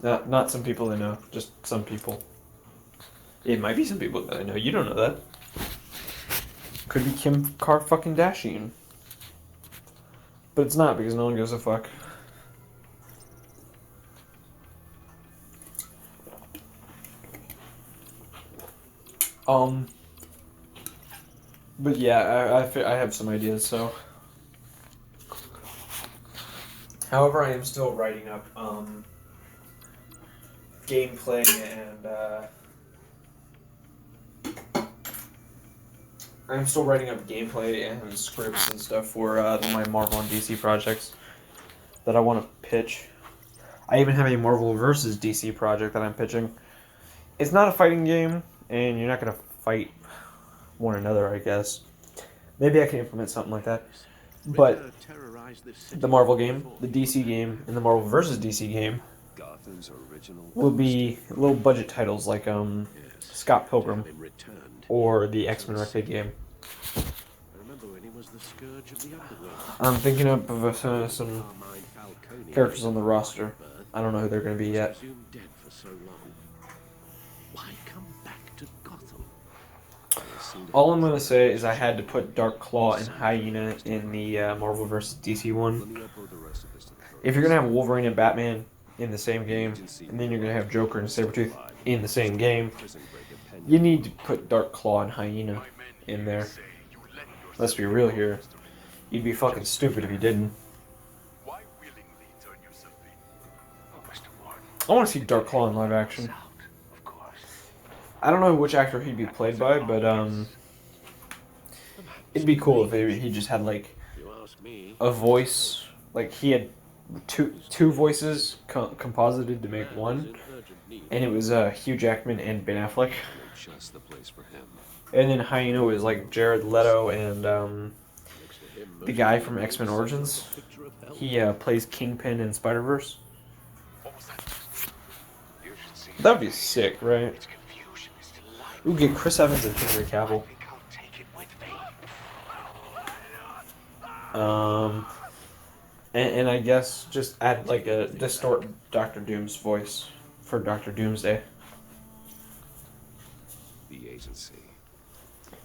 Not some people I know, just some people. It might be some people that I know. You don't know that. Could be Kim Kardashian. But it's not because no one gives a fuck. But yeah, I have some ideas, so. However, I am still writing up, gameplay and, I'm still writing up gameplay and scripts and stuff for, my Marvel and DC projects that I want to pitch. I even have a Marvel vs. DC project that I'm pitching. It's not a fighting game, and you're not going to fight one another, I guess. Maybe I can implement something like that. But the Marvel game, the DC game, and the Marvel vs. DC game
Gotham's original
will be low budget titles like Scott Pilgrim or the X-Men Arcade game.
I remember when he was the scourge of the underworld.
I'm thinking of some
Carmine Falcone
characters on the roster. I don't know who they're going to be yet.
presumed dead for so long. Why come back to Gotham?
All I'm going to say is I had to put Dark Claw and Hyena in the Marvel vs. DC one.
Let me upload the rest of this to the
If you're going to have Wolverine and Batman in the same game, and then you're going to have Joker and Sabretooth in the same game,
prison break opinion.
you need to put Dark Claw and Hyena in there. Let's be real here. You'd be fucking stupid if you didn't.
Why willingly turn yourself in? Oh, Mr. Warren,
I want to see Dark Claw in live action.
out, of course.
I don't know which actor he'd be played by, but it'd be cool if he just had like
You ask me.
a voice, like he had two voices composited to make one, and it was Hugh Jackman and Ben Affleck.
Just the place for him.
And then Hyena was like Jared Leto and the guy from X-Men Origins. He plays Kingpin in Spider-Verse.
What was that? You should see.
That'd be sick, right?
Its confusion is delightful.
We'll get Chris Evans and Henry Cavill.
I can't take it with me.
And I guess just add like a distort Doctor Doom's voice for Doctor Doomsday.
The agency.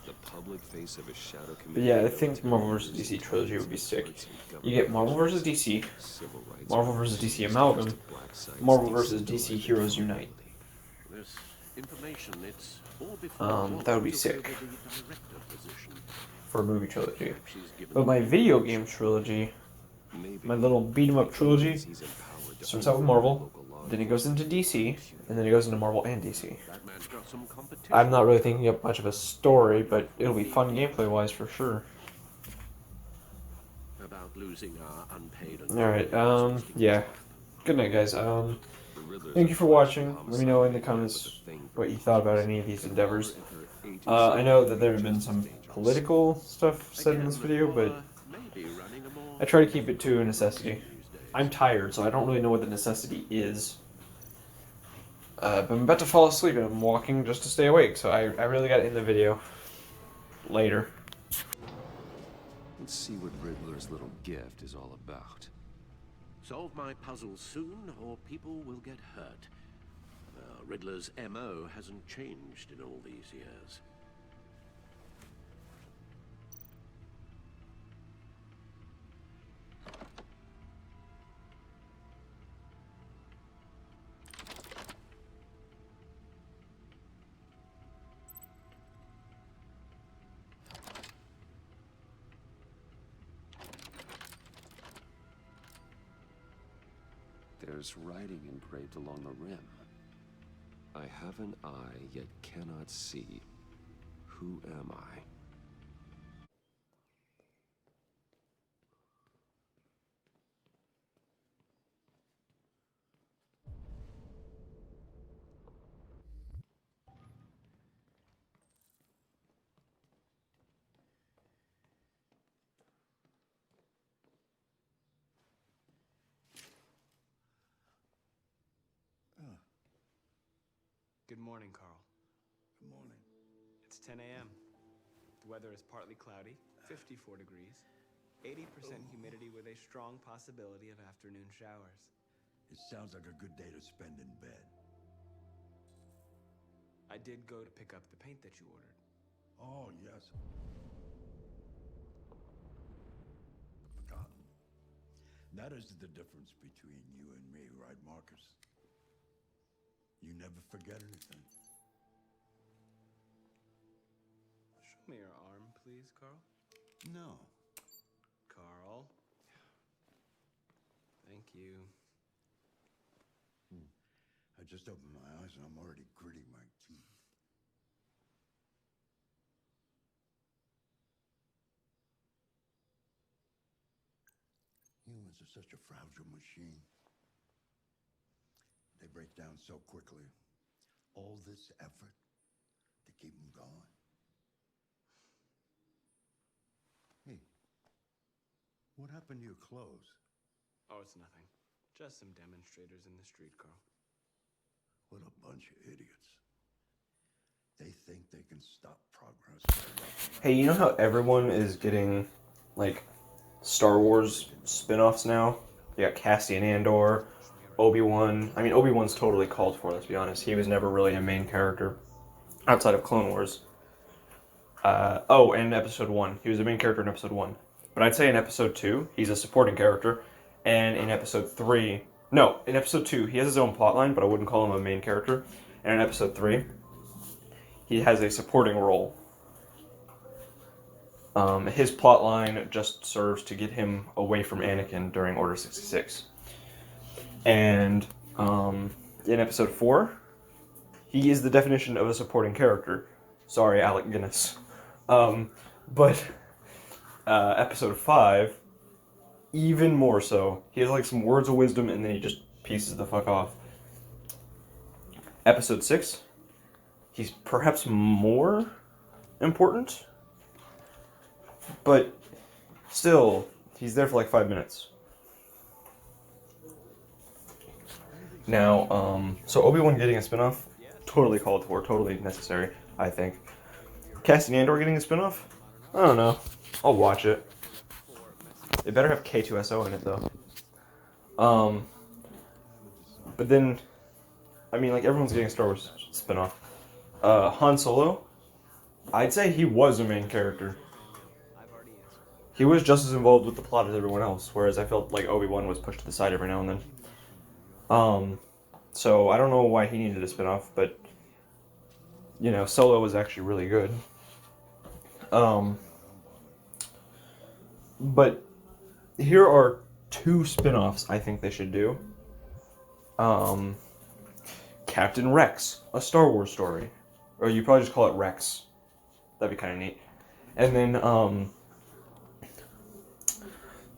The public face of a shadow
But
community.
yeah, I think Marvel vs. DC trilogy would be sick. You get Marvel vs. DC, Marvel vs. DC Amalgam, Marvel vs. DC Heroes Unite.
This information, it's all before
That would be
took
sick
over the director position.
for a movie trilogy.
She's given
But my video game trilogy, my little beat 'em up trilogy, starts out with Marvel, then it goes into DC, and then it goes into Marvel and DC.
Batman's got some competition.
I'm not really thinking up much of a story, but it'll be fun gameplay wise for sure.
About losing our unpaid.
Alright, yeah. Good night, guys. Thank you for watching. Let me know in the comments what you thought about any of these endeavors. I know that there have been some political stuff said in this video, but I try to keep it to a necessity. I'm tired, so I don't really know what the necessity is. But I'm about to fall asleep and I'm walking just to stay awake, so I really got to end the video later.
Let's see what Riddler's little gift is all about.
Solve my puzzle soon, or people will get hurt. Riddler's MO hasn't changed in all these years.
There's writing engraved along the rim. I I have an eye, yet cannot see. Who am I?
Good morning, Carl.
Good morning.
It's 10 a.m. The weather is partly cloudy, 54 degrees, 80% humidity with a strong possibility of afternoon showers.
It sounds like a good day to spend in bed.
I did go to pick up the paint that you ordered.
Oh, yes. Forgotten. That is the difference between you and me, right, Marcus? You never forget anything.
Show me your arm, please, Carl.
No.
Carl. Thank you.
I just opened my eyes and I'm already gritting my teeth. Humans are such a fragile machine. They break down so quickly. All this effort to keep them going. Hey, what happened to your clothes?
Oh, it's nothing. Just some demonstrators in the street, Carl.
What a bunch of idiots. They think they can stop progress.
Hey, you know how everyone is getting, like, Star Wars spin-offs now? You got Cassian Andor, Obi-Wan. I mean, Obi-Wan's totally called for, let's be honest. He was never really a main character outside of Clone Wars. And Episode 1. He was a main character in Episode 1. But I'd say in Episode 2, he's a supporting character. And in Episode 3... No, in Episode 2, he has his own plotline, but I wouldn't call him a main character. And in Episode 3, he has a supporting role. His plotline just serves to get him away from Anakin during Order 66. And in Episode 4, he is the definition of a supporting character. Sorry, Alec Guinness. But Episode 5, even more so. He has like some words of wisdom and then he just pieces the fuck off. Episode 6, he's perhaps more important, but still, he's there for like 5 minutes. Now, so Obi-Wan getting a spinoff, totally called for, totally necessary, I think. Cassian Andor getting a spinoff? I don't know. I'll watch it. It better have K2SO in it, though. But then, I mean, like, everyone's getting a Star Wars spinoff. Han Solo, I'd say he was a main character. He was just as involved with the plot as everyone else, whereas I felt like Obi-Wan was pushed to the side every now and then. So I don't know why he needed a spinoff, but, you know, Solo was actually really good. But here are 2 spinoffs I think they should do. Captain Rex, a Star Wars story. Or you probably just call it Rex. That'd be kind of neat. And then,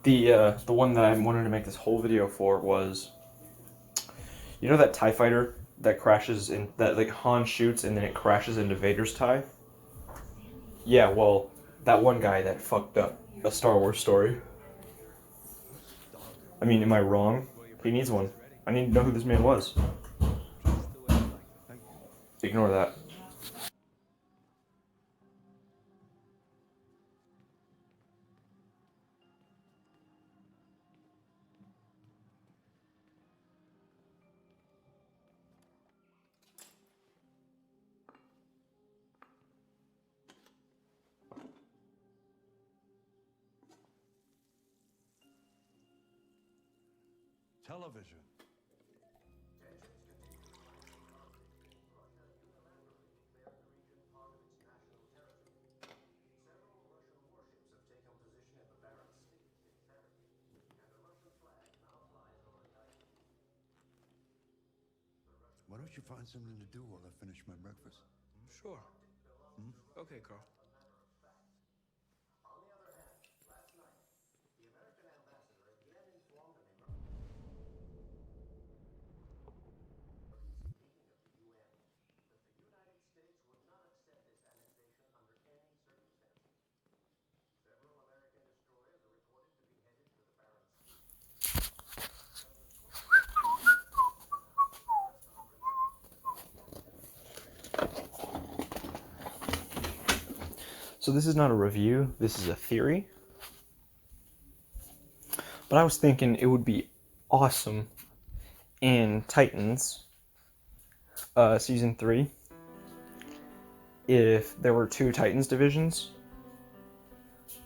the one that I wanted to make this whole video for was, you know that TIE fighter that crashes in, that like Han shoots and then it crashes into Vader's TIE? Yeah, well, that one guy that fucked up a Star Wars story. I mean, am I wrong? He needs one. I need to know who this man was. Ignore that.
Television. What don't you find something to do while I finish my breakfast?
Sure. Okay, Carl.
So this is not a review, this is a theory. But I was thinking it would be awesome in Titans Season 3 if there were 2 Titans divisions.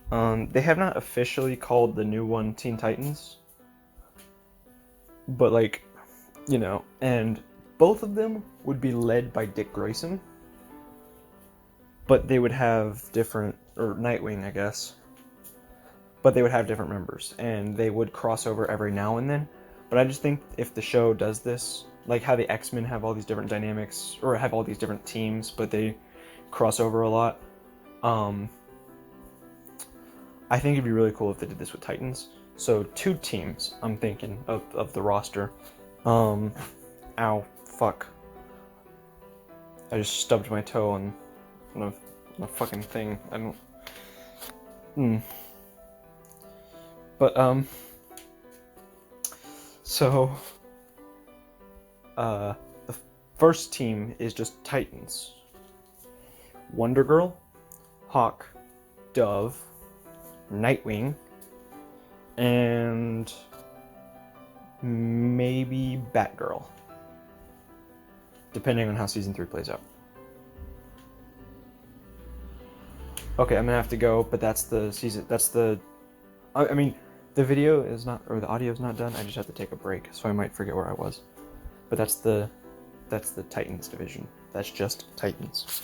They have not officially called the new one Teen Titans. But like, you know, and both of them would be led by Dick Grayson. But they would have different, or Nightwing, I guess. But they would have different members, and they would cross over every now and then. But I just think if the show does this, like how the X-Men have all these different dynamics, or have all these different teams, but they cross over a lot, I think it'd be really cool if they did this with Titans. So 2 teams, I'm thinking, of the roster. Ow, fuck. I just stubbed my toe on a fucking thing. I don't... But, so, the first team is just Titans. Wonder Girl, Hawk, Dove, Nightwing, and maybe Batgirl. Depending on how Season 3 plays out. Okay, I'm gonna have to go, but that's the season, I mean, the video is not, or the audio is not done, I just have to take a break, so I might forget where I was. But that's the Titans division. That's just Titans.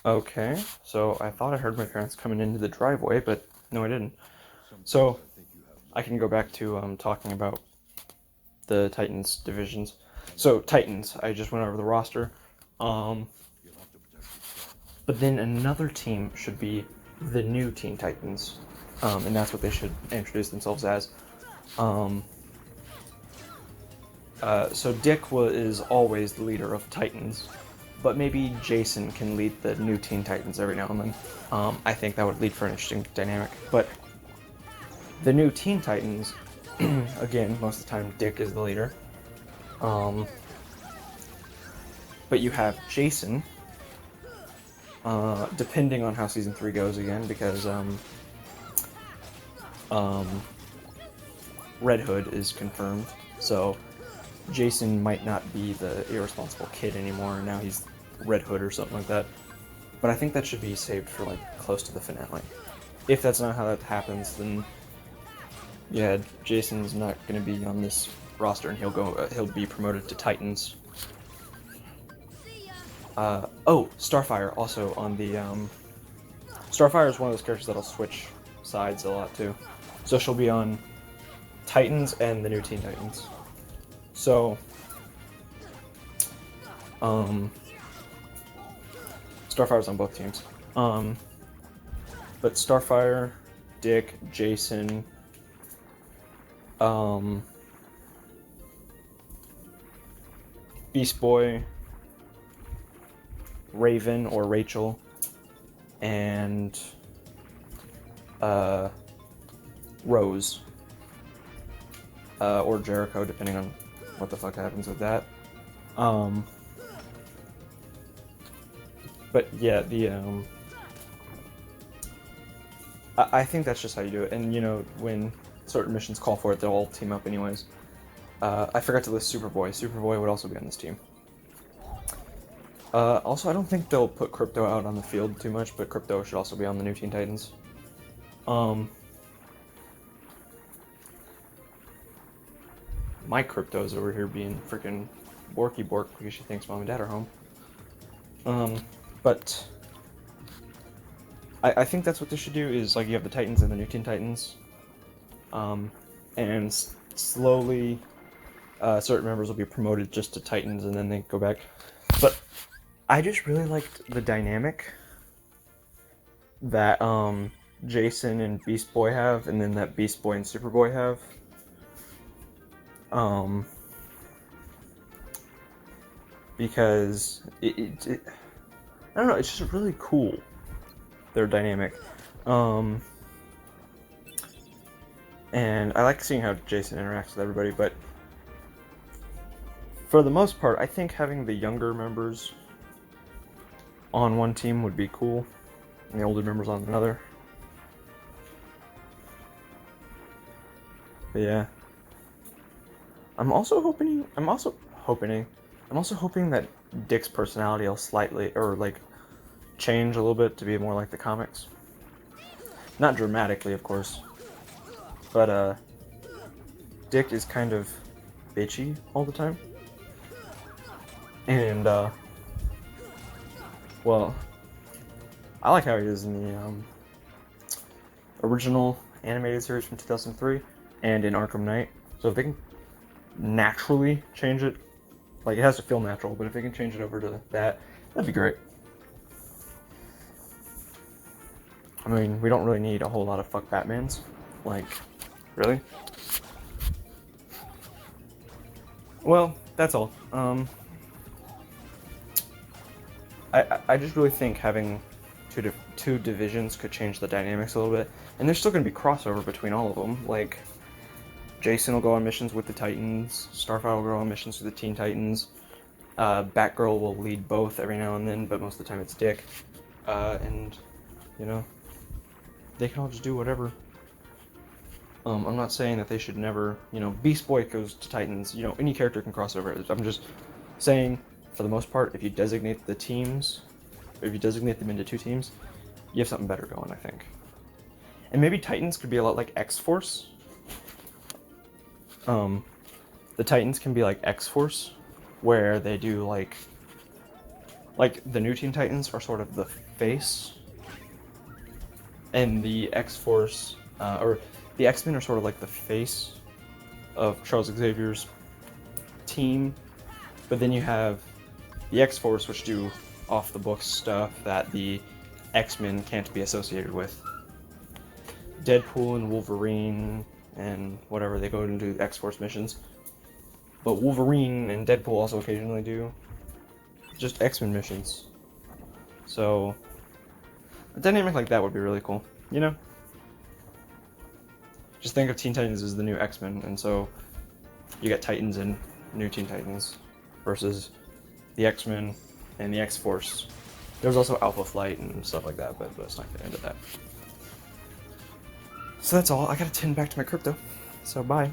Okay, so I thought I heard my parents coming into the driveway, but no I didn't. So, I can go back to talking about the Titans divisions. So, Titans, I just went over the roster. But then another team should be the new Teen Titans. And that's what they should introduce themselves as. So Dick is always the leader of Titans. But maybe Jason can lead the new Teen Titans every now and then. I think that would lead for an interesting dynamic. But the new Teen Titans, again, most of the time Dick is the leader. But you have Jason, depending on how Season 3 goes again, because Red Hood is confirmed, so Jason might not be the irresponsible kid anymore, now he's Red Hood or something like that. But I think that should be saved for, like, close to the finale. If that's not how that happens, then yeah, Jason's not going to be on this roster, and he'll be promoted to Titans. Oh, Starfire also on the, Starfire is one of those characters that'll switch sides a lot too. So she'll be on Titans and the new Teen Titans. So, Starfire's on both teams. But Starfire, Dick, Jason, Beast Boy, Raven or Rachel, and Rose, or Jericho, depending on what the fuck happens with that. But yeah, I think that's just how you do it, and you know, when certain missions call for it, they'll all team up anyways. I forgot to list Superboy. Superboy would also be on this team. Also, I don't think they'll put Krypto out on the field too much, but Krypto should also be on the new Teen Titans. My Krypto's over here being freaking Borky Bork because she thinks Mom and Dad are home. But I think that's what they should do, is like you have the Titans and the new Teen Titans. and slowly certain members will be promoted just to Titans, and then they go back. But I just really liked the dynamic that Jason and Beast Boy have, and then that Beast Boy and Superboy have. Because it I don't know, it's just really cool, their dynamic. And I like seeing how Jason interacts with everybody, but for the most part, I think having the younger members on one team would be cool, and the older members on another. But yeah. I'm also hoping that Dick's personality will slightly, or like, change a little bit to be more like the comics. Not dramatically, of course. But, Dick is kind of bitchy all the time. And, well, I like how he is in the, original animated series from 2003 and in Arkham Knight. So if they can naturally change it, like, it has to feel natural, but if they can change it over to that, that'd be great. I mean, we don't really need a whole lot of fuck Batmans. Like, really? Well, that's all. I just really think having two divisions could change the dynamics a little bit, and there's still going to be crossover between all of them. Like, Jason will go on missions with the Titans, Starfire will go on missions with the Teen Titans, Batgirl will lead both every now and then, but most of the time it's Dick, and, you know, they can all just do whatever. I'm not saying that they should never, you know, Beast Boy goes to Titans, you know, any character can cross over. I'm just saying, for the most part, if you designate the teams, or if you designate them into two teams, you have something better going, I think. And maybe Titans could be a lot like X-Force. The Titans can be like X-Force, where they do like the new Teen Titans are sort of the face, and the X-Force, or the X-Men are sort of like the face of Charles Xavier's team, but then you have the X-Force, which do off-the-books stuff that the X-Men can't be associated with. Deadpool and Wolverine and whatever, they go and do X-Force missions. But Wolverine and Deadpool also occasionally do just X-Men missions. So, a dynamic like that would be really cool, you know? Just think of Teen Titans as the new X-Men, and so you get Titans and new Teen Titans versus the X-Men and the X-Force. There's also Alpha Flight and stuff like that, but let's not get into that. So that's all. I gotta tend back to my crypto. So bye.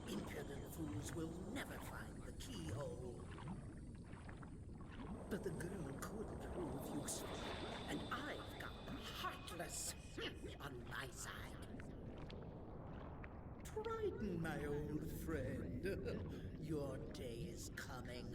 Those impudent fools will never find the keyhole. But the girl could prove useful, and I've got the heartless on my side. Triton, my old friend, your day is coming.